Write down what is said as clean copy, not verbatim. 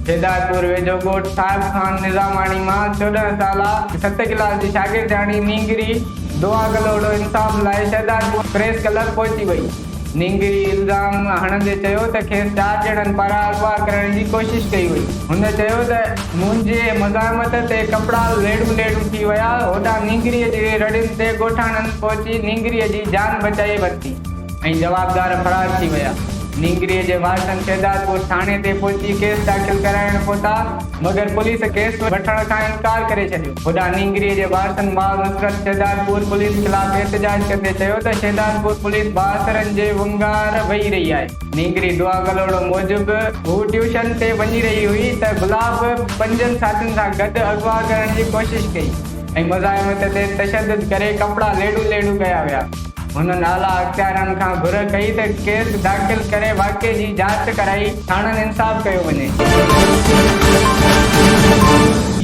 शेदारपुर वेझो ॻोठ साहिब खान निज़ामाणी मां 14 साला 7 क्लास जी शागिर्दाणी नींगरी दुआ गलोड़ो इंसाफ़ लाइ शेदारपुर प्रेस क्लब पहुची वई। नींगरी इल्ज़ाम हणंदे चयो त खेसि 4 ॼणनि पारां अगवा करण जी कोशिश कई हुई। हुन चयो त मुंहिंजे मज़ामत ते कपिड़ा लेड़ू थी विया। होॾां नींगरीअ जी रड़ियुनि ते ॻोठाणनि पहुची नींगरीअ जी जान बचाई वरिती ऐं जवाबदार फरार थी विया। नींगरीअ जे वारसनि शेदारपुर थाणे ते पहुची केस दाख़िल कराइण पहुता, मगर पुलिस केस वठण खां इनकार करे छॾियो। होॾां नींगरीअ जे वारसनि माउ नुसरत शेदारपुर पुलिस खिलाफ़ एहतजाज कंदे चयो त शेदारपुर पुलिस बासरनि जे वंगार वेही रही आहे। नींगरी दुआ गलोड़ो मूजिबि हू ट्यूशन ते वञी रही हुई त गुलाब 5 साथियुनि सां गॾु अगवा करण जी कोशिश कई ऐं मुज़ाहिमत ते तशदुद करे कपिड़ा लेड़ू कया विया। हुननि आला अख़्तियारनि खां घुर कई त केस दाख़िल करे वाक़िए जी जांच कराई थाणनि इंसाफ़ कयो वञे।